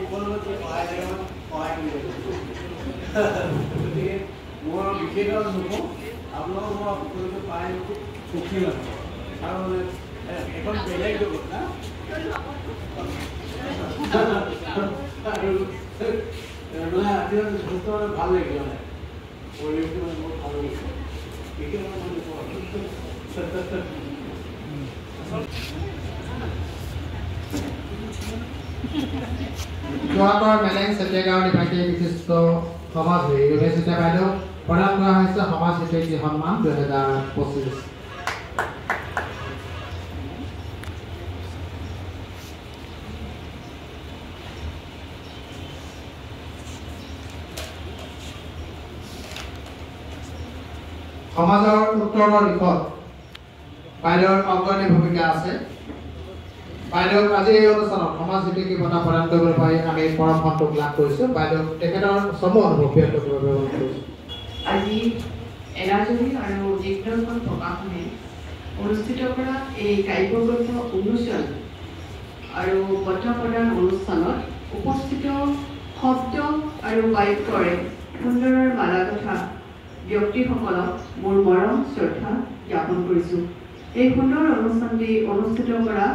বিপদত সহায় কৰিব গতিকে মোৰ বিশেষ নকওঁ আপোনালোক মই সকলোকে পাই সুখী মানুহ আৰু এখন বেলেগ জগত না আৰু মানে আজি যথেষ্ট ভাল লাগিল মানে পৰিৱেশটো মানে বহুত ভাল লাগিছে বিশেষ যোৱাবাৰ মেলেং চেতিয়াগাঁও নিবাসী বিশিষ্ট সমাজসেৱী ৰমেশ চেতিয়া বাইদেউ প্ৰদান কৰা হৈছে সমাজ হিতৈষী সন্মান 2025। সমাজৰ উত্তৰৰ দিশত বাইদেউৰ অগ্ৰণী ভূমিকা আছে। বাইদেউ আজি এই অনুষ্ঠানত সমাজ হিতৈষী বঁটা প্ৰদান কৰিবলৈ পাই আমি পৰম সন্তোষ লাভ কৰিছোঁ। বাইদেউ তেখেতৰ চমু অনুভৱ ব্যক্ত কৰিব বিচাৰিছোঁ। আজি এনাজৰী আৰু দিগদৰ্শন প্ৰকাশনে অনুষ্ঠিত কৰা এই কাব্যগ্ৰন্থ উন্মোচন আৰু বঁটা প্ৰদান অনুষ্ঠানত উপস্থিত শব্দ আৰু বাক্যৰে সুন্দৰৰ মালা তথা ব্যক্তিসকলক মোৰ মৰম শ্ৰদ্ধা জ্ঞাপন কৰিছোঁ। এই সুন্দৰ অনুষ্ঠানটি অনুষ্ঠিত কৰা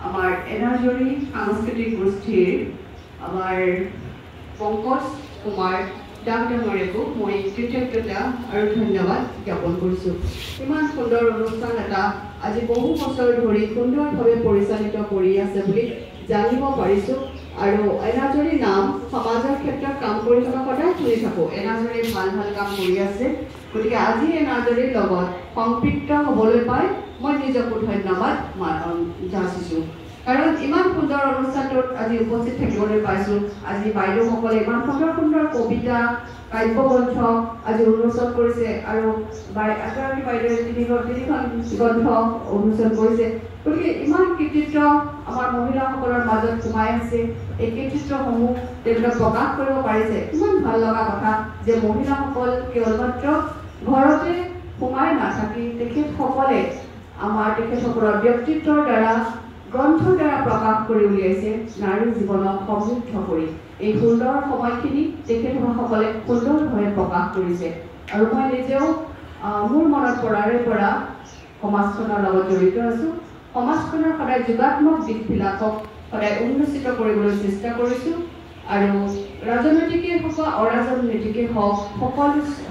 আমাৰ এনাজৰী সাংস্কৃতিক গোষ্ঠীৰ আমাৰ পংকজ কুমাৰ ডাঙৰীয়াকো মই কৃতজ্ঞতা আৰু ধন্যবাদ জ্ঞাপন কৰিছোঁ। ইমান সুন্দৰ অনুষ্ঠান এটা আজি বহু বছৰ ধৰি সুন্দৰভাৱে পৰিচালিত কৰি আছে বুলি জানিব পাৰিছোঁ। আৰু এনাজৰী নাম সমাজৰ ক্ষেত্ৰত কাম কৰি থকা সদায় শুনি থাকোঁ। এনাজৰী ভাল ভাল কাম কৰি আছে। গতিকে আজি এনাজৰীৰ লগত সম্পৃক্ত হ'বলৈ পাই মই নিজকো ধন্যবাদ যাচিছোঁ। কাৰণ ইমান সুন্দৰ অনুষ্ঠানটোত আজি উপস্থিত থাকিবলৈ পাইছোঁ। আজি বাইদেউসকলে ইমান সুন্দৰ সুন্দৰ কবিতা কাব্যগ্ৰন্থ আজি উন্মোচন কৰিছে আৰু এগৰাকী বাইদেৱে তিনিখন গ্ৰন্থ উন্মোচন কৰিছে। গতিকে ইমান কৃতিত্ব আমাৰ মহিলাসকলৰ মাজত সোমাই আছে। এই কৃতিত্বসমূহ তেওঁলোকে প্ৰকাশ কৰিব পাৰিছে। ইমান ভাল লগা কথা যে মহিলাসকল কেৱল মাত্ৰ ঘৰতে সোমাই নাথাকি তেখেতসকলে তেখেতসকলৰ ব্যক্তিত্বৰ দ্বাৰা গ্ৰন্থৰ দ্বাৰা প্ৰকাশ কৰি উলিয়াইছে নাৰীৰ জীৱনক সমৃদ্ধ কৰি। এই সুন্দৰ সময়খিনি তেখেতসকলে সুন্দৰভাৱে প্ৰকাশ কৰিছে। আৰু মই নিজেও মোৰ মনত পৰাৰে পৰা সমাজখনৰ লগত জড়িত আছোঁ। সমাজখনৰ সদায় যোগাত্মক দিশবিলাকক সদায় উন্মোচিত কৰিবলৈ চেষ্টা কৰিছোঁ। আৰু ৰাজনৈতিকেই হওক বা অৰাজনৈতিকেই হওক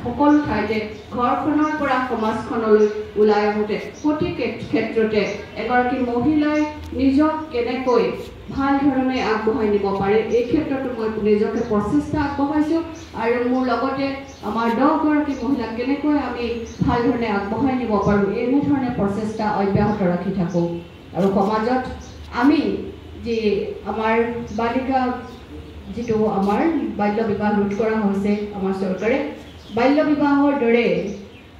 সকলো ঠাইতে ঘৰখনৰ পৰা সমাজখনলৈ ওলাই আহোঁতে প্ৰতি ক্ষেত্ৰতে এগৰাকী মহিলাই নিজক কেনেকৈ ভাল ধৰণে আগবঢ়াই নিব পাৰে এই ক্ষেত্ৰতো মই নিজকে প্ৰচেষ্টা আগবঢ়াইছোঁ। আৰু মোৰ লগতে আমাৰ 10গৰাকী মহিলাক কেনেকৈ আমি ভাল ধৰণে আগবঢ়াই নিব পাৰোঁ এনেধৰণে প্ৰচেষ্টা অব্যাহত ৰাখি থাকোঁ। আৰু সমাজত আমি যি আমাৰ বালিকা যিটো আমাৰ বাল্য বিবাহ ৰোধ কৰা হৈছে আমাৰ চৰকাৰে বাল্য বিবাহৰ দৰে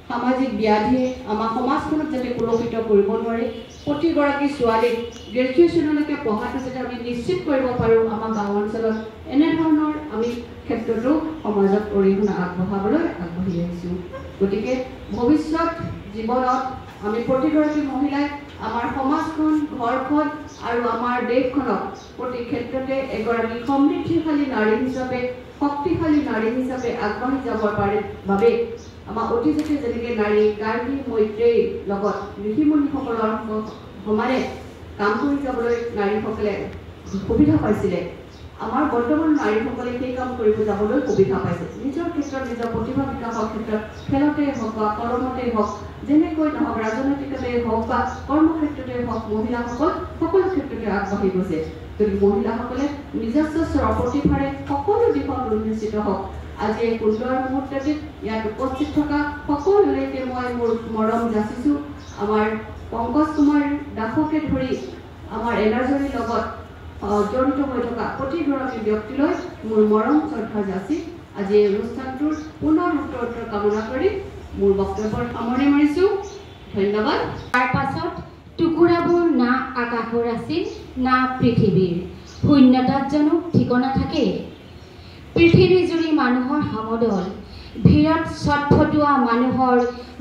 সামাজিক ব্যাধিয়ে আমাৰ সমাজখনক যাতে সুৰক্ষিত কৰিব নোৱাৰে প্ৰতিগৰাকী ছোৱালীক গ্ৰেজুৱেশ্যনলৈকে পঢ়াটো যাতে আমি নিশ্চিত কৰিব পাৰোঁ আমাৰ গাঁও অঞ্চলত এনেধৰণৰ আমি ক্ষেত্ৰতো সমাজত অৰিহণা আগবঢ়াবলৈ আগবাঢ়ি আহিছোঁ। গতিকে ভৱিষ্যত জীৱনত আমি প্ৰতিগৰাকী মহিলাই আমাৰ সমাজখন ঘৰখন আৰু আমাৰ দেশখনক প্ৰতি ক্ষেত্ৰতে এগৰাকী সমৃদ্ধিশালী নাৰী হিচাপে শক্তিশালী নাৰী হিচাপে আগবাঢ়ি যাবৰ বাবে আমাৰ অতীজতে যেনেকৈ নাৰী গাৰ্গী মৈত্ৰেয়ীৰ লগত ঋষিমুনিসকলৰ সমানে কাম কৰি যাবলৈ নাৰীসকলে সুবিধা পাইছিলে। আমাৰ বৰ্তমান নাৰীসকলে সেই কাম কৰিব যাবলৈ সুবিধা পাইছে। নিজৰ ক্ষেত্ৰত নিজৰ প্ৰতিভা বিকাশৰ ক্ষেত্ৰত খেলতেই হওক বা কৰ্মতেই হওক যেনেকৈ নহওক ৰাজনৈতিকতেই হওক বা কৰ্মক্ষেত্ৰতেই হওক মহিলাসকল সকলো ক্ষেত্ৰতে আগবাঢ়ি গৈছে। যদি মহিলাসকলে নিজস্ব প্ৰতিভাৰে সকলো দিশত উন্মোচিত হওক। আজি এই সুন্দৰ মুহূৰ্তটিত ইয়াত উপস্থিত থকা সকলোলৈকে মই মোৰ মৰম যাচিছোঁ। আমাৰ পংকজ কুমাৰ দাসকে ধৰি আমাৰ এনাজৰীৰ লগত জড়িত হৈ থকা প্ৰতিগৰাকী ব্যক্তিলৈ মোৰ মৰম শ্ৰদ্ধা যাচি আজি এই অনুষ্ঠানটোৰ পুনৰ উত্তৰ কামনা কৰি মোৰ বক্তব্যৰ সামৰণি মাৰিছোঁ। ধন্যবাদ। তাৰ পাছত টুকুৰাবোৰ না আকাশৰ আছিল না পৃথিৱীৰ, শূন্যতাত জানো ঠিকনা থাকে। পৃথিৱীজুৰি মানুহৰ সমদল, ভিৰত ছটফটোৱা মানুহৰ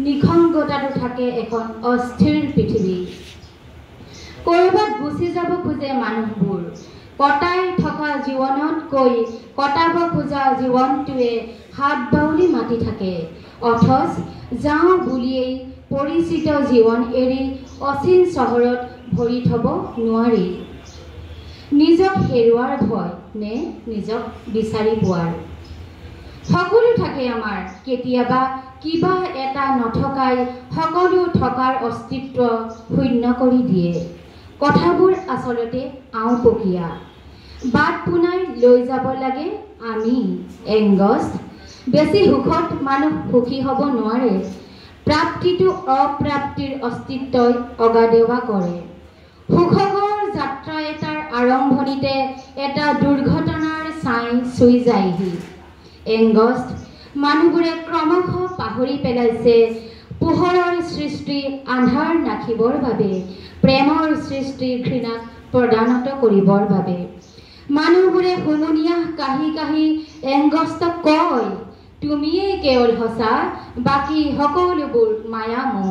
নিসংগতাটো থাকে এখন অস্থিৰ পৃথিৱী। ক'ৰবাত গুচি যাব খোজে মানুহবোৰ, কটাই থকা জীৱনতকৈ কটাব খোজা জীৱনটোৱে হাত বাউলি মাতি থাকে। অথচ যাওঁ বুলিয়েই পৰিচিত জীৱন এৰি অচিন চহৰত ভৰি থ'ব নোৱাৰি। নিজক হেৰুৱাৰ ভয় নে নিজক বিচাৰি পোৱাৰ? সকলো থাকে আমাৰ, কেতিয়াবা কিবা এটা নথকাই সকলো থকাৰ অস্তিত্ব শূন্য কৰি দিয়ে। কথাবোৰ আচলতে আওপকীয়া। বাট পোনাই লৈ যাব লাগে আমি এংগষ্ট। বেছি সুখত মানুহ সুখী হ'ব নোৱাৰে। প্ৰাপ্তিটো অপ্ৰাপ্তিৰ অস্তিত্বই অগাদেৱা কৰে। সুখৰ যাত্ৰা এটাৰ আৰম্ভণিতে এটা দুৰ্ঘটনাৰ ছাই চুই যায়হি। এংগষ্ট মানুহবোৰে ক্ৰমশ পাহৰি পেলাইছে পোহৰৰ সৃষ্টি আন্ধাৰ নাখিবৰ বাবে, প্ৰেমৰ সৃষ্টি ঘৃণাক প্ৰদানত কৰিবৰ বাবে। মানুহবোৰে হুমুনিয়াহ কাহি কাহি এংগষ্টক কয়, তুমিয়েই কেৱল সঁচা, বাকী সকলোবোৰ মায়া মোহ।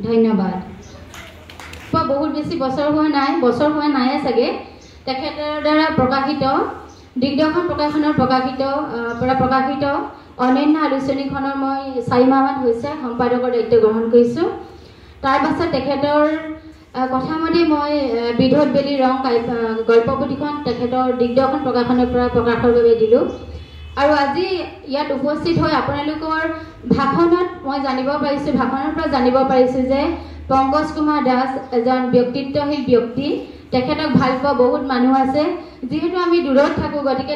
ধন্যবাদ। বহুত বেছি বছৰ হোৱা নাই চাগে তেখেতৰ দ্বাৰা প্ৰকাশিত দিগদৰ্শন প্ৰকাশনৰ প্ৰকাশিত অনন্য আলোচনীখনৰ মই 4 মাহমান হৈছে সম্পাদকৰ দায়িত্ব গ্ৰহণ কৰিছোঁ। তাৰ পাছত তেখেতৰ কথামতে মই বিধত বেলি ৰং গল্পপুথিখন তেখেতৰ দিগদৰ্শন প্ৰকাশনৰ পৰা প্ৰকাশৰ বাবে দিলোঁ। আৰু আজি ইয়াত উপস্থিত হৈ আপোনালোকৰ ভাষণৰ পৰা জানিব পাৰিছোঁ যে পংকজ কুমাৰ দাস এজন ব্যক্তিত্বশীল ব্যক্তি। তেখেতক ভাল পোৱা বহুত মানুহ আছে। যিহেতু আমি দূৰত থাকোঁ, গতিকে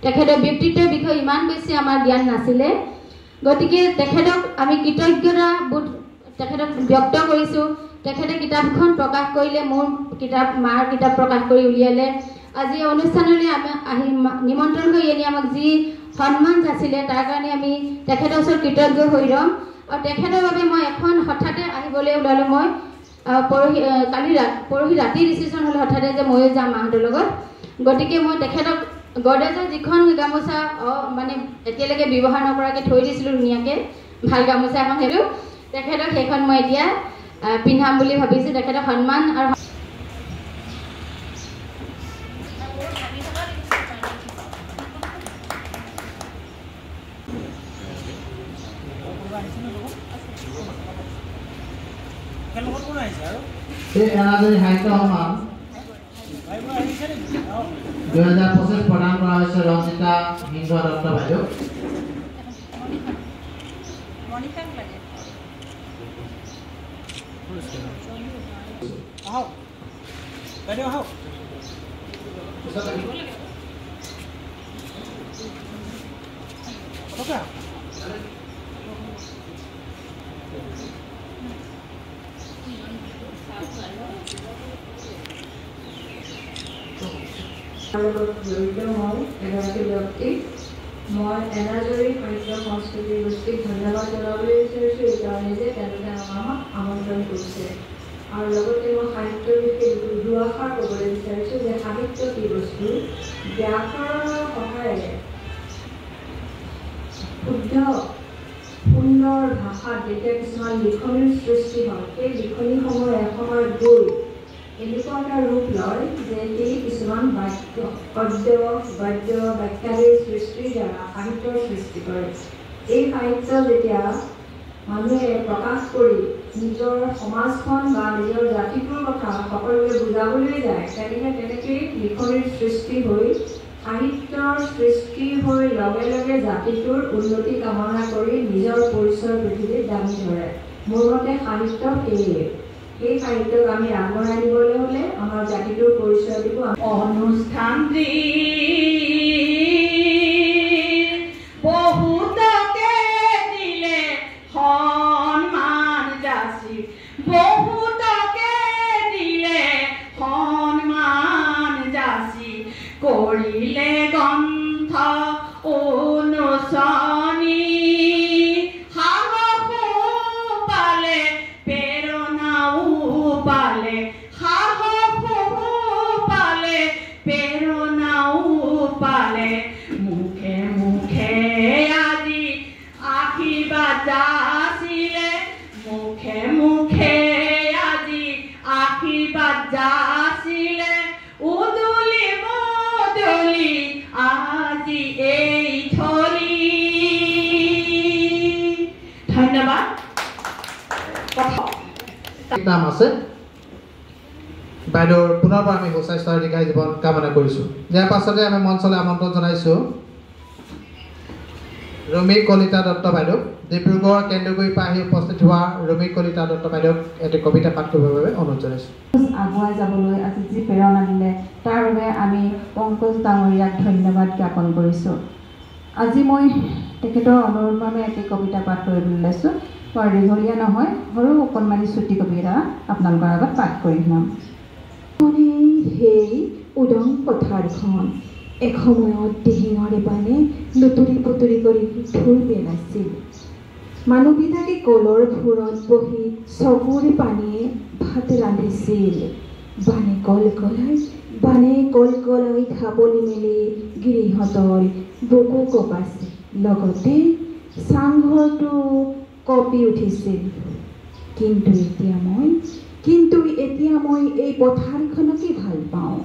তেখেতৰ ব্যক্তিত্বৰ বিষয়ে ইমান বেছি আমাৰ জ্ঞান নাছিলে। গতিকে তেখেতক আমি কৃতজ্ঞতাবোধ তেখেতক ব্যক্ত কৰিছোঁ। তেখেতে কিতাপখন প্ৰকাশ কৰিলে, মাৰ কিতাপ প্ৰকাশ কৰি উলিয়ালে। আজি অনুষ্ঠানলৈ আহি নিমন্ত্ৰণ কৰি আনি আমাক যি সন্মান যাচিলে তাৰ কাৰণে আমি তেখেতৰ ওচৰত কৃতজ্ঞ হৈ ৰ'ম। আৰু তেখেতৰ বাবে মই এখন হঠাতে আহিবলৈ ওলালোঁ। মই পৰহি ৰাতি ডিচিশ্যন হ'ল হঠাতে যে ময়ো যাম মাহঁতৰ লগত। গতিকে মই তেখেতক গডৰেজৰ যিখন গামোচা মানে এতিয়ালৈকে ব্যৱহাৰ নকৰাকৈ থৈ দিছিলোঁ ধুনীয়াকৈ, ভাল গামোচা এখন সেইটো তেখেতক সেইখন মই এতিয়া পিন্ধাম বুলি ভাবিছোঁ। তেখেতক সন্মান আৰু এনাজৰী সাহিত্য সন্মান 2025 প্ৰদান কৰা হৈছে ৰঞ্জিতা সিংহ দত্ত বাইদেউ। জড়িত হওঁ এগৰাকী ব্যক্তি। মই এনাজৰী সাহিত্য সংস্কৃতি গোষ্ঠীক ধন্যবাদ জনাবলৈ বিচাৰিছোঁ এইকাৰণে যে তেওঁলোকে আমাক আমন্ত্ৰণ কৰিছে। আৰু লগতে মই সাহিত্যৰ বিষয়ে দুআষাৰ ক'বলৈ বিচাৰিছোঁ যে সাহিত্য কি বস্তু। ব্যাকৰণৰ সহায়েৰে শুদ্ধ সুন্দৰ ভাষাত যেতিয়া কিছুমান লিখনিৰ সৃষ্টি হয়, সেই লিখনিসমূহ এসময়ত গৈ এনেকুৱা এটা ৰূপ লয় যে সেই কিছুমান গদ্য ব্যাখ্যাদিৰ সৃষ্টিৰ দ্বাৰা সাহিত্যৰ সৃষ্টি কৰে। এই সাহিত্য যেতিয়া মানুহে প্ৰকাশ কৰি নিজৰ সমাজখন বা নিজৰ জাতিটোৰ কথা সকলোকে বুজাবলৈ যায়, তেনেকেই লিখনিৰ সৃষ্টি হৈ সাহিত্যৰ সৃষ্টি হৈ লগে লগে জাতিটোৰ উন্নতি কামনা কৰি নিজৰ পৰিচয় পৃথিৱীত দাঙি ধৰে। মোৰ মতে সাহিত্য এই সাহিত্যক আমি আগবঢ়াই নিবলৈ হ'লে আমাৰ জাতিটোৰ পৰিচয় দিব। অনুষ্ঠানটি বহুতকে দিলে সন্মান যাচি, বহুতকে দিলে সন্মান যাচি, কৰিলে গ্ৰন্থ অনুচনী, মুখে মুখে আজি আশীৰ্বাদ যাচিলে, মুখে মুখে আজি আশীৰ্বাদ যাচিলে, উদুলি মধুৰ বুলি আজি এই থলি। ধন্যবাদ। নাম আছে বাইদেউৰ পুনৰবাৰ আমি সুস্বাস্থ্য আৰু দীৰ্ঘায়ু জীৱন কামনা কৰিছোঁ। ইয়াৰ পাছতে আমি মঞ্চলৈ আমন্ত্ৰণ জনাইছোঁ ৰমি কলিতা দত্ত বাইদেউ। ডিব্ৰুগড় কেন্দ্ৰগুৰিৰ পৰা আহি উপস্থিত হোৱা ৰমি কলিতা দত্ত বাইদেউক এটি কবিতা পাঠ কৰিবৰ বাবে অনুৰোধ জনাইছোঁ। আগুৱাই যাবলৈ আজি যি প্ৰেৰণা দিলে তাৰ বাবে আমি পংকজ ডাঙৰীয়াক ধন্যবাদ জ্ঞাপন কৰিছোঁ। আজি মই তেখেতৰ অনুৰোধমৰ্মে এটি কবিতা পাঠ কৰিবলৈ লৈছোঁ। বৰ দীঘলীয়া নহয়, সৰু অকণমানি চুটি কবিতা আপোনালোকৰ আগত পাঠ কৰি শুনাম। সেই উদং পথাৰখন এসময়ত দিহিঙৰে বানে লুতুৰি পুতুৰি কৰি ধুই পেলাইছিল। মানুহবিলাকে কলৰ ভূৰত বহি চকুৰে পানীয়ে ভাত ৰান্ধিছিল। বানে কল কলাই খাবলৈ মেলি গিৰিহঁতৰ বুকু কঁপাইছিল, লগতে চাংঘৰটো কঁপি উঠিছিল। কিন্তু এতিয়া মই এই পথাৰখনকে ভাল পাওঁ,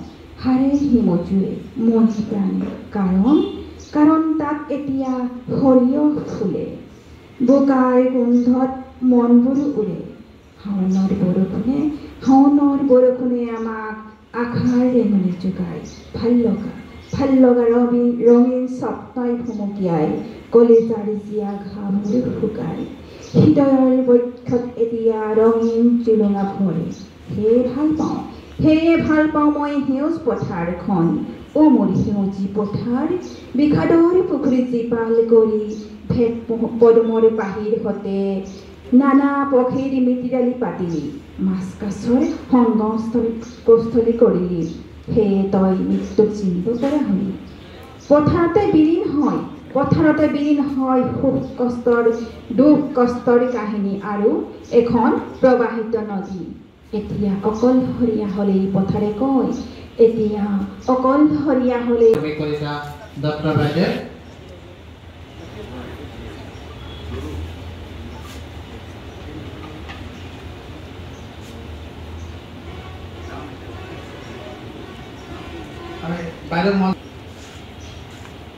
হাড়ে হিমজুৱে মনে প্ৰাণে। কাৰণ তাত এতিয়া সৰিয়হ ফুলে, বোকাৰ গোন্ধত মনবোৰো উৰে। শাওনৰ বৰষুণে আমাক আশাৰ ৰেঙনি যোগায়। ভাল লগা ৰঙীন স্বপ্নই ভুমুকিয়াই কলিজাৰ জীয়া ঘামবোৰ শুকায়। হৃদয়ৰ বক্ষত এতিয়া ৰঙীন জোলোঙা ভৰে। সেয়ে ভাল পাওঁ মই সেউজ পথাৰখন। অ মোৰ সেউজী পথাৰ, বিষাদৰ পুখুৰী জীপাল কৰি ভেদ পদুমৰ পাহিৰ সতে নানা পক্ষীৰ মিতিৰালি পাতিলি, মাছ কাছৰ সংগস্থলী কৰিলি। সেয়ে তই মৃত্যুক চিনিব পৰা হলি। পথাৰতে বিলীন হয় দুখ কষ্টৰ কাহিনী আৰু এখন প্ৰবাহিত নদী। এতিয়া অকলশৰীয়া হ'লেই পথাৰে কয়, এতিয়া অকলশৰীয়া হ'লেই। দত্ত বাইদেউ বাইদেউ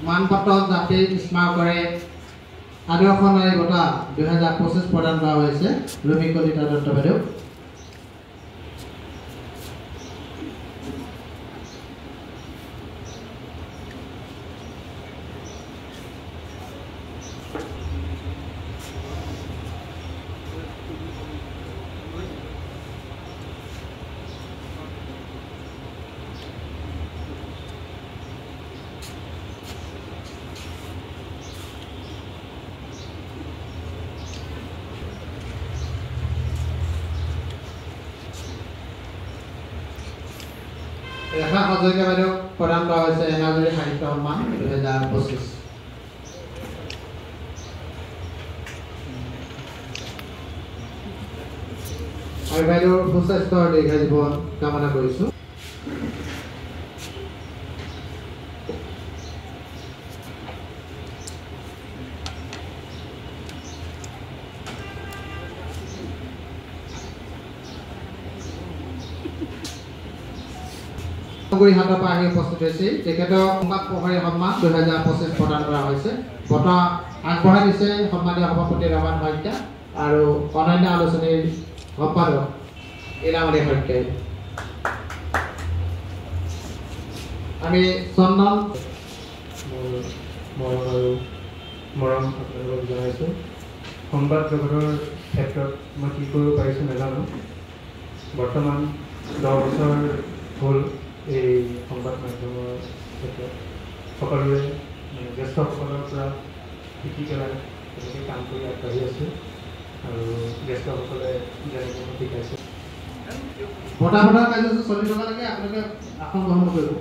মানপত্ৰ জাতি স্মাৰকৰে আদৰ্শ নাৰী বঁটা 2025 প্ৰদান কৰা হৈছে ৰমি কলিতা দত্ত বাইদেউ। ৰেখা হাজৰিকা বাইদেউক প্ৰদান কৰা হৈছে এনাজৰী সাহিত্য সন্মান 2025। আমি বাইদেউৰ সুস্বাস্থ্য আৰু দীৰ্ঘায়ু জীৱন কামনা কৰিছোঁ। হাতৰ পৰা আহি উপস্থিত হৈছে তেখেতক সংবাদ প্ৰহৰী সন্মান 2025 প্ৰদান কৰা হৈছে। বঁটা আগবঢ়াই দিছে সন্মানীয় সভাপতি ৰমান শইকীয়া আৰু অনন্য আলোচনীৰ সম্পাদক ইলামণি শইকীয়াই। আমি চন্দন মৰম আপোনালোকক জনাইছোঁ। সংবাদ জগতৰ ক্ষেত্ৰত মই কি কৰিব পাৰিছোঁ নাজানো। বৰ্তমান 10 বছৰ হ'ল এই সংবাদ মাধ্যমৰ ক্ষেত্ৰত সকলোৱে জ্যেষ্ঠসকলৰ পৰা শিকি পেলাই তেনেকৈ কাম কৰি আগবাঢ়ি আছোঁ আৰু জ্যেষ্ঠসকলে যেনেকৈ শিকাইছে। বঁটা প্ৰদান কাৰ্যসূচী চলি থকালৈকে আপোনালোকে আসন গ্ৰহণ কৰিব।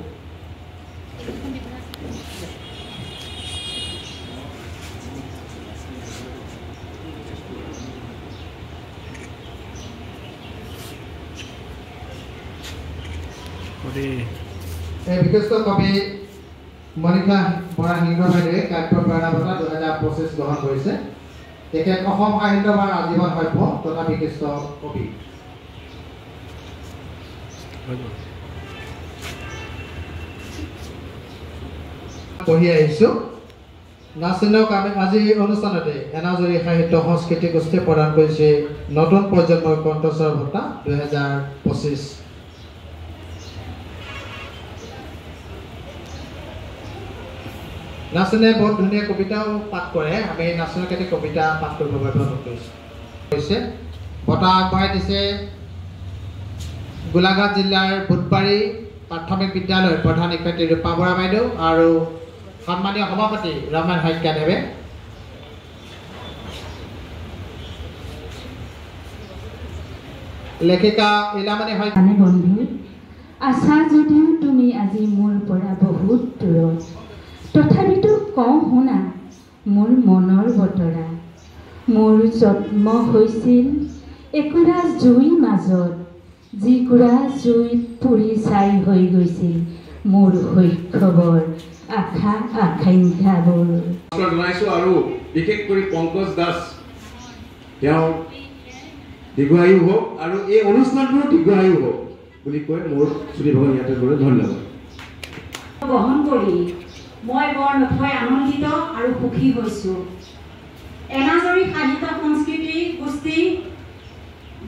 এই বিশিষ্ট কবি মনিকা বৰা সিংহ বাইদেৱে কাব্য প্ৰেৰণা বঁটা 2025 গ্ৰহণ কৰিছে। তেখেত অসম সাহিত্য সভাৰ আজীৱন সভ্য তথা বিশিষ্ট কবি। পঢ়ি আহিছোঁ। নাচিনক আমি আজি অনুষ্ঠানতে এনাজৰী সাহিত্য সংস্কৃতি গোষ্ঠীয়ে প্ৰদান কৰিছে নতুন প্ৰজন্মৰ কণ্ঠস্বৰ বঁটা 2025। নাচিনে বহুত ধুনীয়া কবিতাও পাঠ কৰে। আমি নাচিনৰ কেইটা কবিতা পাঠ কৰিবৰ বাবে অনুৰোধ কৰিছোঁ। বঁটা আগবঢ়াই দিছে গোলাঘাট জিলাৰ বুধবাৰী প্ৰাথমিক বিদ্যালয়ৰ প্ৰধান শিক্ষয়িত্ৰী ৰূপা বৰা বাইদেউ আৰু সন্মানীয় সভাপতি ৰমেন শইকীয়াদেৱে। লেখিকা ইলামণি শইকীয়া। বন্ধু আছা যদিও তুমি আজি মোৰ পৰা বহুত দূৰত, তথাপিতো কওঁ শুনা মোৰ মনৰ বতৰা। মোৰ জন্ম হৈছিল একোৰা জুইৰ মাজত, যিকোৰা জুইত পুৰি ছাই হৈ গৈছিল মোৰ শৈশৱৰ আশা আকাংক্ষাবোৰ। জনাইছোঁ আৰু বিশেষ কৰি পংকজ দাস তেওঁ দীৰ্ঘায়ু হওক আৰু এই অনুষ্ঠানটোৰ দীৰ্ঘায়ু হওক বুলি কৈ মোৰ শ্ৰী ভগৱান ইয়াতে গ'লে ধন্যবাদ গ্ৰহণ কৰি মই বৰ নথৈ আনন্দিত আৰু সুখী হৈছোঁ। এনাজৰী সাহিত্য সংস্কৃতি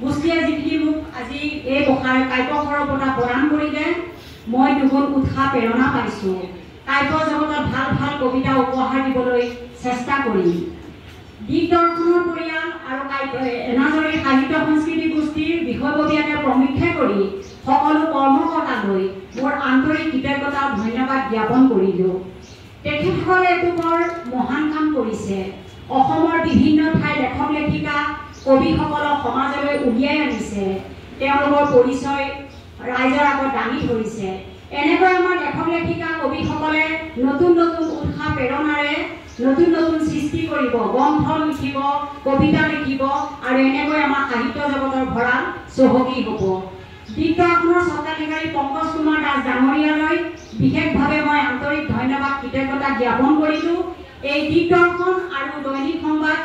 গোষ্ঠীয়ে যিখিনি মোক আজি এই কাব্যখৰৰ বঁটা প্ৰদান কৰিলে, মই দুগুণ উৎসাহ প্ৰেৰণা পাইছোঁ। কাব্য জগতত ভাল ভাল কবিতা উপহাৰ দিবলৈ চেষ্টা কৰিম। দিগদৰ্শনৰ পৰিয়াল আৰু এনাজৰী সাহিত্য সংস্কৃতি গোষ্ঠীৰ বিষয়ববীয়াকে প্ৰমুখ্যে কৰি সকলো কৰ্মকৰ্তালৈ মোৰ আন্তৰিক কৃতজ্ঞতা ধন্যবাদ জ্ঞাপন কৰিলোঁ। তেখেতসকলে এইটো বৰ মহান কাম কৰিছে। অসমৰ বিভিন্ন ঠাইৰ লেখক লেখিকা কবিসকলক সমাজলৈ উলিয়াই আনিছে, তেওঁলোকৰ পৰিচয় ৰাইজৰ আগত দাঙি ধৰিছে। এনেকৈ আমাৰ লেখক লেখিকা কবিসকলে নতুন নতুন উৎসাহ প্ৰেৰণাৰে নতুন নতুন সৃষ্টি কৰিব, গ্ৰন্থ লিখিব, কবিতা লিখিব আৰু এনেকৈ আমাৰ সাহিত্য জগতৰ ভঁৰাল চহকী হ'ব। দিগদৰ্শনৰ স্বত্বাধিকাৰী পংকজ কুমাৰ দাস ডাঙৰীয়ালৈ বিশেষভাৱে মই আন্তৰিক ধন্যবাদ কৃতজ্ঞতা জ্ঞাপন কৰিলোঁ। এই দিগদৰ্শন আৰু দৈনিক সংবাদ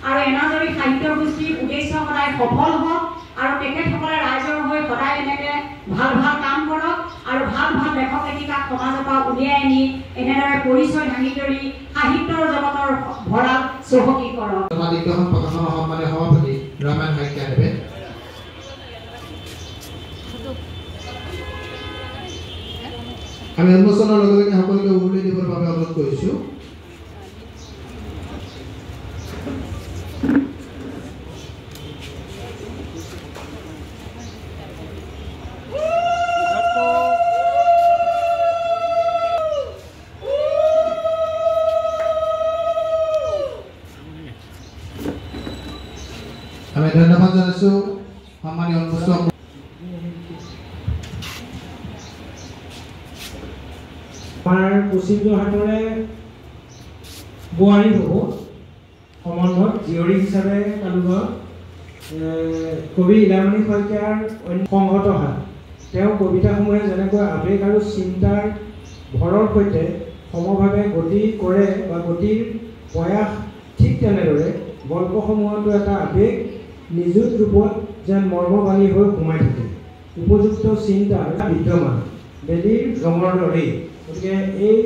আৰু এনাজৰী সাহিত্য গোষ্ঠীৰ উদ্দেশ্য সদায় সফল হওক আৰু তেখেতসকলে ৰাইজৰ হৈ সদায় এনেকৈ ভাল ভাল কাম কৰক আৰু ভাল ভাল লেখক লেখিকাক সমাজৰ পৰা উলিয়াই আনি এনেদৰে পৰিচয় দাঙি ধৰি সাহিত্যৰ জগতৰ ভঁৰাল চহকী কৰক। দিগদৰ্শন প্ৰকাশনৰ সন্মানীয় সভাপতি ৰমেন শইকীয়াদেৱে। আমি উন্মোচনৰ লগে লগে সকলোকে উভলি দিবৰ বাবে অনুৰোধ কৰিছোঁ। আমি ধন্যবাদ জনাইছোঁ সন্মানীয় উন্মোচক। আমাৰ পশ্চিম যোৰহাটৰে বোৱাৰী হ'ব সম্বন্ধত জীয়ৰী হিচাপে কালুগৰ কবি ইলামণি শইকীয়াৰ সংহত হাত। তেওঁ কবিতাসমূহে যেনেকৈ আৱেগ আৰু চিন্তাৰ ভৰৰ সৈতে সমভাৱে গতি কৰে বা গতিৰ প্ৰয়াস, ঠিক তেনেদৰে গল্পসমূহতো এটা আৱেগ নিযুত ৰূপত যেন মৰ্মবাণী হৈ সোমাই থাকে। উপযুক্ত চিন্তা বিদ্যমান বেলিৰ ৰঙৰ দৰেই। গতিকে এই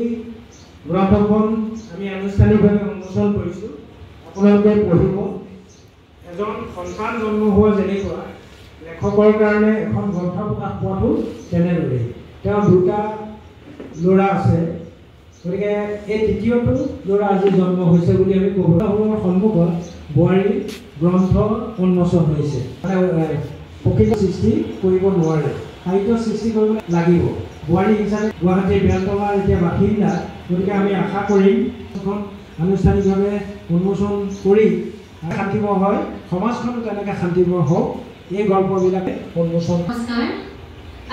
গ্ৰন্থখন আমি আনুষ্ঠানিকভাৱে উন্মোচন কৰিছোঁ। আপোনালোকে পঢ়িব। এজন সন্তান জন্ম হোৱা যেনেকুৱা লেখকৰ কাৰণে এখন গ্ৰন্থ প্ৰকাশ পোৱাটো তেনেদৰেই। তেওঁ দুটা ল'ৰা আছে, গতিকে এই তৃতীয়টো ল'ৰা আজি জন্ম হৈছে বুলি আমি ক'ব। সন্মুখত বোৱাৰীৰ গ্ৰন্থ উন্মোচন হৈছে। মানে প্ৰকৃত সৃষ্টি কৰিব নোৱাৰে, সাহিত্য সৃষ্টি কৰিব লাগিব। বোৱাৰী হিচাপে গুৱাহাটীৰ বেলতলাৰ এতিয়া বাসিন্দা, গতিকে আমি আশা কৰিম এখন আনুষ্ঠানিকভাৱে উন্মোচন কৰি শান্তিময় হয়, সমাজখনো তেনেকৈ শান্তিময় হওক, এই গল্পবিলাকে উন্মোচন। নমস্কাৰ।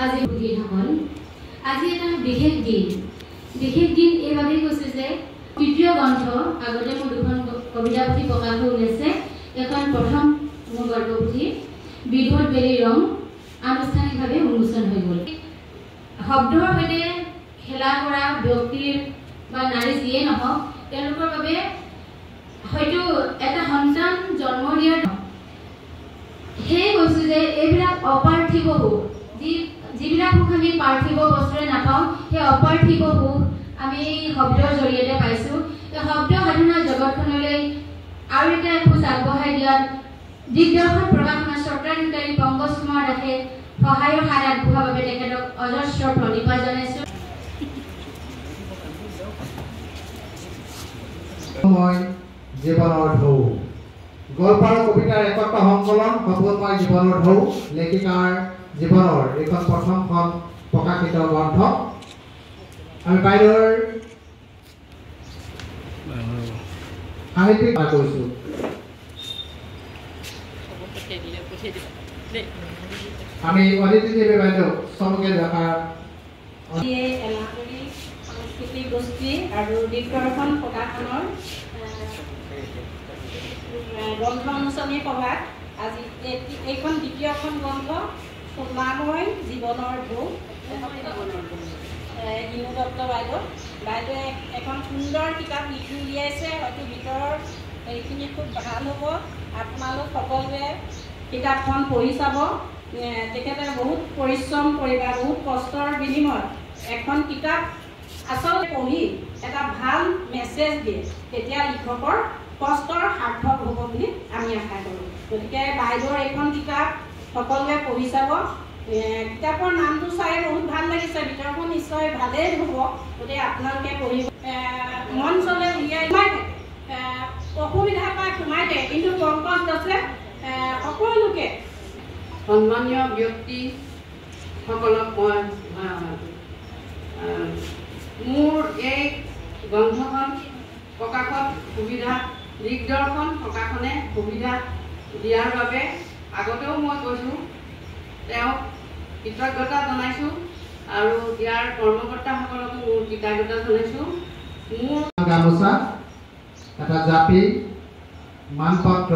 আজি ভগীসকল, আজি এটা বিশেষ দিন এইবাবেই কৈছোঁ যে তৃতীয় গ্ৰন্থ, আগতে মোৰ দুখন কবিতা পুথি প্ৰকাশ হৈ ওলাইছে। এখন প্ৰথম মোৰ গল্পপুথি বিধুৰ বেলি ৰং আনুষ্ঠানিকভাৱে উন্মোচন হৈ গ'ল। শব্দৰ সৈতে খেলা কৰা ব্যক্তিৰ বা নাৰী যিয়ে নহওক, তেওঁলোকৰ বাবে হয়তো এটা সন্তান জন্ম দিয়াৰ সেয়ে কৈছোঁ যে এইবিলাক অপাৰ্থিৱ সুখ, যিবিলাক সুখ আমি পাৰ্থিৱ বস্তুৰে নাপাওঁ, সেই অপাৰ্থিৱ সুখ আমি শব্দৰ জৰিয়তে পাইছোঁ এই শব্দ সাধনাৰ জগতখনলৈ আৰু এটা খোজ আগবঢ়াই দিয়াত দিগদৰ্শন প্ৰকাশনা চৰকাৰী পংকজ কুমাৰ দাসে সহায়ৰ হাত আগবঢ়োৱাৰ বাবে তেখেতক অজস্ৰ প্ৰণিপাত জনাইছোঁ। মই জীৱনৰ ঢৌ গল্প আৰু কবিতাৰ একত্ৰ সংকলন সপোনময় জীৱনৰ ঢৌ লেখিকাৰ জীৱনৰ এইখন প্ৰথমখন প্ৰকাশিত গ্ৰন্থ। আমি বাইদেউৰ সাহিত্যিক কৰিছোঁ। আমি অদিতি দেৱী বাইদেউ চমুকে দেখাৰ সাংস্কৃতিক গোষ্ঠী আৰু দিগদৰ্শন প্ৰকাশনৰ গ্ৰন্থ উন্মোচনী সভাত আজি এইখন দ্বিতীয়খন গ্ৰন্থ সোণাময় জীৱনৰ ঢৌ হিমু দত্ত বাইদেৱে এখন সুন্দৰ কিতাপ লিখি উলিয়াইছে। হয়তো ভিতৰৰ এইখিনি খুব ভাল হ'ব। আপোনালোক সকলোৱে কিতাপখন পঢ়ি চাব। তেখেতে বহুত পৰিশ্ৰম কৰি বা বহুত কষ্টৰ বিনিময়ত এখন কিতাপ আচলতে পঢ়ি এটা ভাল মেছেজ দিয়ে, তেতিয়া লিখকৰ কষ্টৰ সাৰ্থক হ'ব বুলি আমি আশা কৰোঁ। গতিকে বাইদেউৰ এইখন কিতাপ সকলোৱে পঢ়ি চাব। কিতাপৰ নামটো চাই বহুত ভাল লাগিছে, ভিতৰখন নিশ্চয় ভালেই হ'ব। গতিকে আপোনালোকে পঢ়িব। মঞ্চলৈ উলিয়াই সোমাই থাকে, অসুবিধা পাই সোমাই থাকে, কিন্তু পংকজ দাসে সকলোকে সন্মানীয় ব্যক্তিসকলক মই মোৰ এই গ্ৰন্থখন প্ৰকাশত সুবিধা দিগদৰ্শন প্ৰকাশনে সুবিধা দিয়াৰ বাবে আগতেও মই কৈছোঁ, তেওঁক কৃতজ্ঞতা জনাইছোঁ আৰু ইয়াৰ কৰ্মকৰ্তাসকলকো মোৰ কৃতজ্ঞতা জনাইছোঁ। মোৰ গামোচা, এটা জাপি, মানপত্ৰ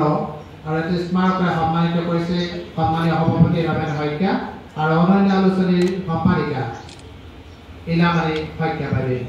আৰু এটা স্মাৰকেৰে সন্মানিত কৰিছে সন্মানীয় সভাপতি ৰমেন শইকীয়া আৰু অনন্য আলোচনীৰ সম্পাদিকা ইলামাৰী শইকীয়া বাইদেউ।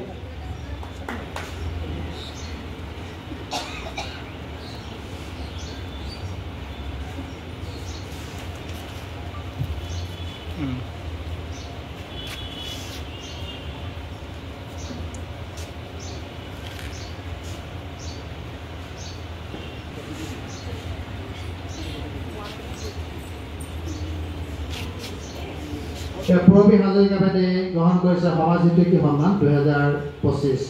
পূৰবী হাজৰিকা বাইদেৱে গ্ৰহণ কৰিছে সমাজ হিতৈষী সন্মান 2025।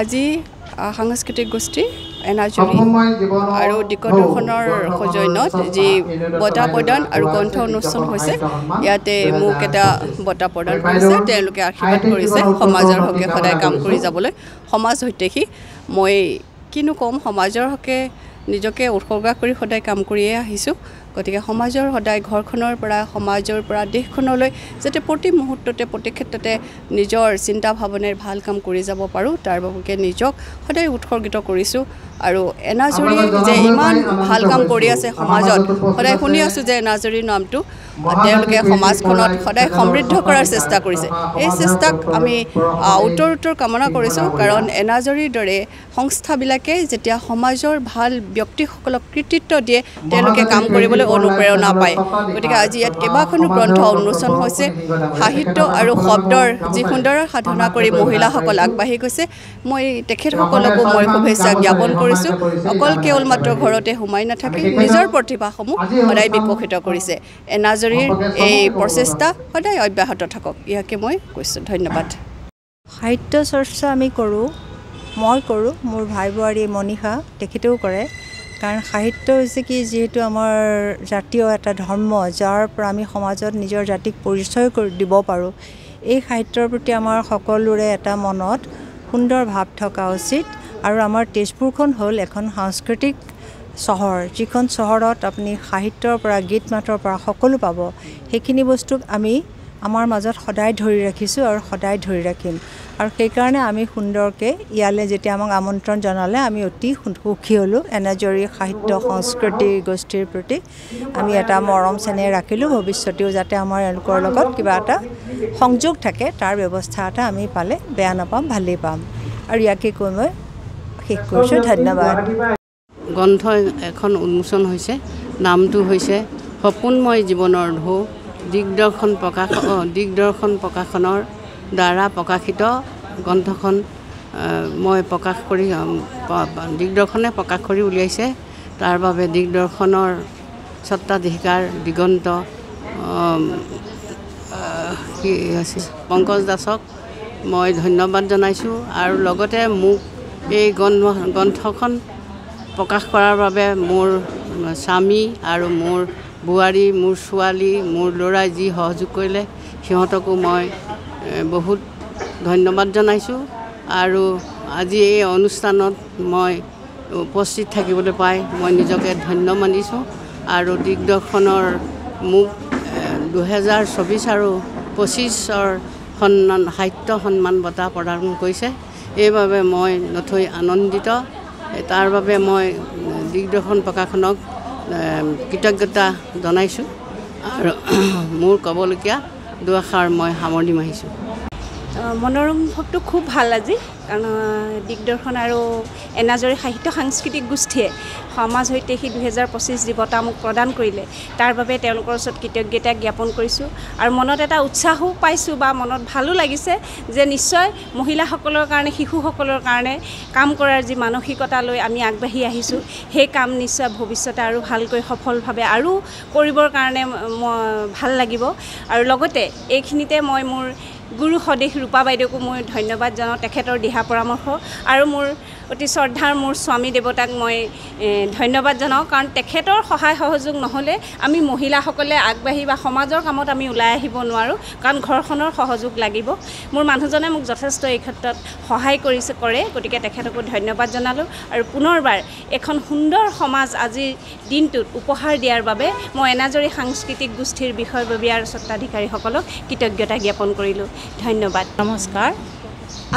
আজি সাংস্কৃতিক গোষ্ঠী এনাজৰী আৰু দিগদৰ্শনৰ সৌজন্যত যি বঁটা প্ৰদান আৰু গ্ৰন্থ অনুষ্ঠান হৈছে, ইয়াতে মোক এটা বঁটা প্ৰদান কৰিছে। তেওঁলোকে আশীৰ্বাদ কৰিছে সমাজৰ হকে সদায় কাম কৰি যাবলৈ। সমাজ হৈতেহি মই কিনো ক'ম, সমাজৰ হকে নিজকে উৎসৰ্গা কৰি সদায় কাম কৰিয়ে আহিছোঁ। গতিকে সমাজৰ সদায় ঘৰখনৰ পৰা সমাজৰ পৰা দেশখনলৈ যাতে প্ৰতি মুহূৰ্ততে প্ৰতি ক্ষেত্ৰতে নিজৰ চিন্তা ভাৱনাৰ ভাল কাম কৰি যাব পাৰোঁ, তাৰ বাবে নিজক সদায় উৎসৰ্গিত কৰিছোঁ। আৰু এনাজৰী যে ইমান ভাল কাম কৰি আছে সমাজত, সদায় শুনি আছোঁ যে এনাজৰীৰ নামটো তেওঁলোকে সমাজখনত সদায় সমৃদ্ধ কৰাৰ চেষ্টা কৰিছে। এই চেষ্টাক আমি উত্তৰ কামনা কৰিছোঁ, কাৰণ এনাজৰীৰ দৰে সংস্থাবিলাকে যেতিয়া সমাজৰ ভাল ব্যক্তিসকলক কৃতিত্ব দিয়ে তেওঁলোকে কাম কৰিবলৈ অনুপ্ৰেৰণা পায়। গতিকে আজি ইয়াত কেইবাখনো গ্ৰন্থ উন্মোচন হৈছে। সাহিত্য আৰু শব্দৰ যি সুন্দৰ সাধনা কৰি মহিলাসকল আগবাঢ়ি গৈছে, মই তেখেতসকলকো মই শুভেচ্ছা জ্ঞাপন কৰিছোঁ। অকল কেৱল মাত্ৰ ঘৰতে সোমাই নাথাকি নিজৰ প্ৰতিভাসমূহ সদায় বিকশিত কৰিছে। এনাজৰীৰ এই প্ৰচেষ্টা সদায় অব্যাহত থাকক, ইয়াকে মই কৈছোঁ। ধন্যবাদ। সাহিত্য চৰ্চা আমি কৰোঁ, মই কৰোঁ, মোৰ ভাই বোৱাৰী মনীষা তেখেতেও কৰে। কাৰণ সাহিত্য হৈছে কি, যিহেতু আমাৰ জাতীয় এটা ধৰ্ম, যাৰ পৰা আমি সমাজত নিজৰ জাতিক পৰিচয় দিব পাৰোঁ। এই সাহিত্যৰ প্ৰতি আমাৰ সকলোৰে এটা মনত সুন্দৰ ভাৱ থকা উচিত। আৰু আমাৰ তেজপুৰখন হ'ল এখন সাংস্কৃতিক চহৰ, যিখন চহৰত আপুনি সাহিত্যৰ পৰা গীত মাতৰ পৰা সকলো পাব। সেইখিনি বস্তুক আমি আমাৰ মাজত সদায় ধৰি ৰাখিছোঁ আৰু সদায় ধৰি ৰাখিম। আৰু সেইকাৰণে আমি সুন্দৰকৈ ইয়ালৈ যেতিয়া আমাক আমন্ত্ৰণ জনালে আমি অতি সুখী হ'লোঁ। এনাজৰী সাহিত্য সংস্কৃতি গোষ্ঠীৰ প্ৰতি আমি এটা মৰম চেনেহ ৰাখিলোঁ। ভৱিষ্যতেও যাতে আমাৰ এওঁলোকৰ লগত কিবা এটা সংযোগ থাকে, তাৰ ব্যৱস্থা এটা আমি পালে বেয়া নাপাম, ভালেই পাম। আৰু ইয়াকে কৈ মই শেষ কৰিছোঁ। ধন্যবাদ। গ্ৰন্থ এখন উন্মোচন হৈছে, নামটো হৈছে সপোনময় জীৱনৰ ঢৌ। দিগদৰ্শন প্ৰকাশনৰ দ্বাৰা প্ৰকাশিত গ্ৰন্থখন মই প্ৰকাশ কৰি দিগদৰ্শনে প্ৰকাশ কৰি উলিয়াইছে। তাৰ বাবে দিগদৰ্শনৰ স্বত্বাধিকাৰ দিগন্ত কি আছে পংকজ দাসক মই ধন্যবাদ জনাইছোঁ। আৰু লগতে মোক এই গ্ৰন্থখন প্ৰকাশ কৰাৰ বাবে মোৰ স্বামী আৰু মোৰ বোৱাৰী, মোৰ ছোৱালী, মোৰ ল'ৰাই যি সহযোগ কৰিলে সিহঁতকো মই বহুত ধন্যবাদ জনাইছোঁ। আৰু আজি এই অনুষ্ঠানত মই উপস্থিত থাকিবলৈ পাই মই নিজকে ধন্য মানিছোঁ। আৰু দিগদৰ্শনৰ মোক 2024 আৰু 25ৰ সাহিত্য সন্মান বঁটা প্ৰদান কৰিছে। এইবাবে মই নথৈ আনন্দিত। তাৰ বাবে মই দিগদৰ্শন প্ৰকাশনক কৃতজ্ঞতা জনাইছোঁ। আৰু মোৰ ক'বলগীয়া দুআষাৰ মই সামৰণি মাৰিছোঁ। মনোৰম ভোগটো খুব ভাল আজি, কাৰণ দিগদৰ্শন আৰু এনাজৰী সাহিত্য সাংস্কৃতিক গোষ্ঠীয়ে সমাজ হৈতেশী 2025 যি বঁটা মোক প্ৰদান কৰিলে, তাৰ বাবে তেওঁলোকৰ ওচৰত কৃতজ্ঞতা জ্ঞাপন কৰিছোঁ। আৰু মনত এটা উৎসাহো পাইছোঁ বা মনত ভালো লাগিছে যে নিশ্চয় মহিলাসকলৰ কাৰণে, শিশুসকলৰ কাৰণে কাম কৰাৰ যি মানসিকতা লৈ আমি আগবাঢ়ি আহিছোঁ, সেই কাম নিশ্চয় ভৱিষ্যতে আৰু ভালকৈ সফলভাৱে আৰু কৰিবৰ কাৰণে ভাল লাগিব। আৰু লগতে এইখিনিতে মই মোৰ গুৰু সদেশ ৰূপা বাইদেউকো মই ধন্যবাদ জনাওঁ, তেখেতৰ দিহা পৰামৰ্শ। আৰু মোৰ অতি শ্ৰদ্ধাৰ মোৰ স্বামী দেৱতাক মই ধন্যবাদ জনাওঁ, কাৰণ তেখেতৰ সহায় সহযোগ নহ'লে আমি মহিলাসকলে আগবাঢ়ি বা সমাজৰ কামত আমি ওলাই আহিব নোৱাৰোঁ, কাৰণ ঘৰখনৰ সহযোগ লাগিব। মোৰ মানুহজনে মোক যথেষ্ট এই ক্ষেত্ৰত সহায় কৰে, গতিকে তেখেতকো ধন্যবাদ জনালোঁ। আৰু পুনৰবাৰ এখন সুন্দৰ সমাজ আজিৰ দিনটোত উপহাৰ দিয়াৰ বাবে মই এনাজৰী সাংস্কৃতিক গোষ্ঠীৰ বিষয়ববীয়া আৰু স্বত্বাধিকাৰীসকলক কৃতজ্ঞতা জ্ঞাপন কৰিলোঁ। ধন্যবাদ। নমস্কাৰ।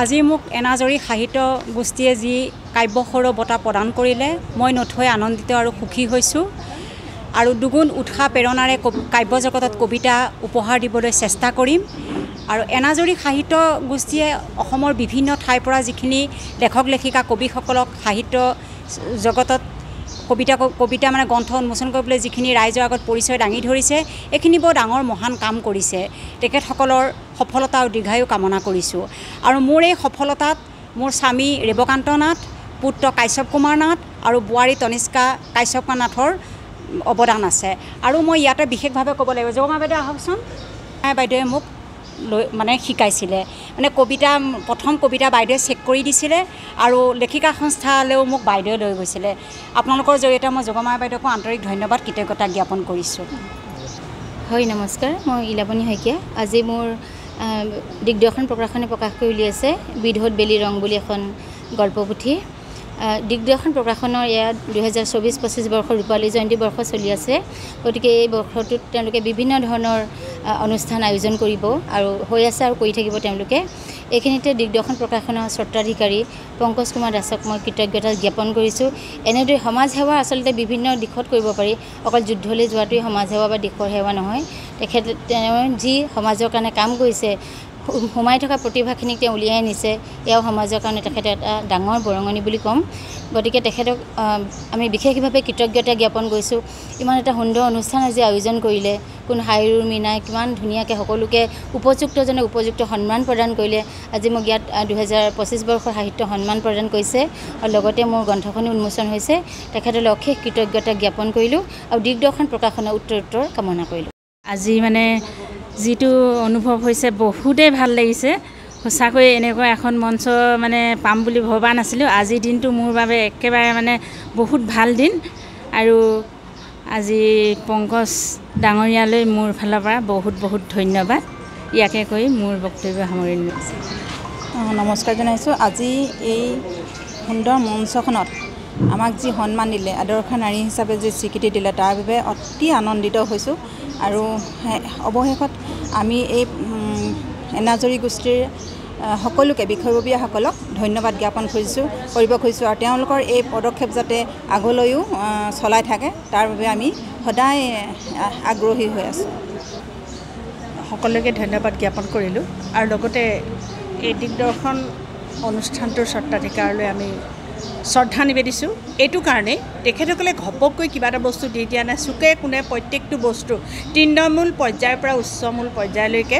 আজি মোক এনাজৰী সাহিত্য গোষ্ঠীয়ে যি কাব্যসৌৰভ বঁটা প্ৰদান কৰিলে, মই নথৈ আনন্দিত আৰু সুখী হৈছোঁ। আৰু দুগুণ উৎসাহ প্ৰেৰণাৰে কাব্য জগতত কবিতা উপহাৰ দিবলৈ চেষ্টা কৰিম। আৰু এনাজৰী সাহিত্য গোষ্ঠীয়ে অসমৰ বিভিন্ন ঠাইৰ পৰা যিখিনি লেখক লেখিকা কবিসকলক সাহিত্য জগতত কবিতা মানে গ্ৰন্থ উন্মোচন কৰিবলৈ যিখিনি ৰাইজৰ আগত পৰিচয় দাঙি ধৰিছে, এইখিনি বৰ ডাঙৰ মহান কাম কৰিছে। তেখেতসকলৰ সফলতা আৰু দীৰ্ঘায়ু কামনা কৰিছোঁ। আৰু মোৰ এই সফলতাত মোৰ স্বামী ৰেৱকান্ত নাথ, পুত্ৰ কাশ্যপ কুমাৰ নাথ আৰু বোৱাৰী তনিষ্কা কাশ্যপ নাথৰ অৱদান আছে। আৰু মই ইয়াতে বিশেষভাৱে ক'ব লাগিব, জগমা বাইদেউ আহকচোন। বাইদেৱে মোক শিকাইছিলে, প্ৰথম কবিতা বাইদেৱে চেক কৰি দিছিলে, আৰু লেখিকা সংস্থালৈও মোক বাইদেৱে লৈ গৈছিলে। আপোনালোকৰ জৰিয়তে মই জগমা বাইদেউকো আন্তৰিক ধন্যবাদ কৃতজ্ঞতা জ্ঞাপন কৰিছোঁ। হয়, নমস্কাৰ। মই ইলাপনী শইকীয়া। আজি মোৰ দিগদৰ্শন প্ৰকাশনে প্ৰকাশ কৰি উলিয়াইছে বিধত বেলি ৰং বুলি এখন গল্পপুথি। দিগদৰ্শন প্ৰকাশনৰ ইয়াত 2024-25 বৰ্ষৰ ৰূপালী জয়ন্তী বৰ্ষ চলি আছে। গতিকে এই বৰ্ষটোত তেওঁলোকে বিভিন্ন ধৰণৰ অনুষ্ঠান আয়োজন কৰিব আৰু হৈ আছে আৰু কৰি থাকিব তেওঁলোকে। এইখিনিতে দিগদৰ্শন প্ৰকাশনৰ স্বত্বাধিকাৰী পংকজ কুমাৰ দাসক মই কৃতজ্ঞতা জ্ঞাপন কৰিছোঁ। এনেদৰে সমাজ সেৱা আচলতে বিভিন্ন দিশত কৰিব পাৰি, অকল যুদ্ধলৈ যোৱাটোৱেই সমাজ সেৱা বা দেশৰ সেৱা নহয়। তেওঁ যি সমাজৰ কাৰণে কাম কৰিছে, সোমাই থকা প্ৰতিভাখিনিক তেওঁ উলিয়াই আনিছে, এয়াও সমাজৰ কাৰণে তেখেতে এটা ডাঙৰ বৰঙণি বুলি ক'ম। গতিকে তেখেতক আমি বিশেষভাৱে কৃতজ্ঞতা জ্ঞাপন কৰিছোঁ। ইমান এটা সুন্দৰ অনুষ্ঠান আজি আয়োজন কৰিলে, কোনো হাই উৰুমি নাই, কিমান ধুনীয়াকৈ সকলোকে উপযুক্তজনে উপযুক্ত সন্মান প্ৰদান কৰিলে। আজি মোক ইয়াত 2025 বৰ্ষৰ সাহিত্য সন্মান প্ৰদান কৰিছে আৰু লগতে মোৰ গ্ৰন্থখনো উন্মোচন হৈছে। তেখেতলৈ অশেষ কৃতজ্ঞতা জ্ঞাপন কৰিলোঁ আৰু দিগদৰ্শন প্ৰকাশনৰ উত্তৰোত্তৰ কামনা কৰিলোঁ। আজি মানে যিটো অনুভৱ হৈছে বহুতেই ভাল লাগিছে। সঁচাকৈ এনেকুৱা এখন মঞ্চ মানে পাম বুলি ভবা নাছিলোঁ। আজিৰ দিনটো মোৰ বাবে একেবাৰে মানে বহুত ভাল দিন আৰু আজি পংকজ ডাঙৰীয়ালৈ মোৰ ফালৰ পৰা বহুত বহুত ধন্যবাদ। ইয়াকে কৈ মোৰ বক্তব্য সামৰণি মাৰিছোঁ। নমস্কাৰ জনাইছোঁ। আজি এই সুন্দৰ মঞ্চখনত আমাক যি সন্মান দিলে, আদৰ্শ নাৰী হিচাপে যি স্বীকৃতি দিলে, তাৰ বাবে অতি আনন্দিত হৈছোঁ। আৰু অৱশেষত আমি এই এনাজৰী গোষ্ঠীৰ সকলোকে বিষয়ববীয়াসকলক ধন্যবাদ জ্ঞাপন কৰিব খুজিছোঁ আৰু তেওঁলোকৰ এই পদক্ষেপ যাতে আগলৈও চলাই থাকে তাৰ বাবে আমি সদায় আগ্ৰহী হৈ আছোঁ। সকলোকে ধন্যবাদ জ্ঞাপন কৰিলোঁ আৰু লগতে এই দিগদৰ্শন অনুষ্ঠানটোৰ স্বত্বাধিকাৰলৈ আমি শ্ৰদ্ধা নিবেদিছোঁ। এইটো কাৰণেই তেখেতসকলে ঘপককৈ কিবা এটা বস্তু দি দিয়া নাই, চুকে কোণে প্ৰত্যেকটো বস্তু তৃণমূল পৰ্যায়ৰ পৰা উচ্চমূল পৰ্যায়লৈকে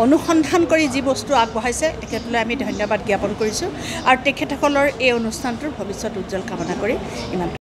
অনুসন্ধান কৰি যি বস্তু আগবঢ়াইছে তেখেতলৈ আমি ধন্যবাদ জ্ঞাপন কৰিছোঁ আৰু তেখেতসকলৰ এই অনুষ্ঠানটোৰ ভৱিষ্যত উজ্জ্বল কামনা কৰি ইমান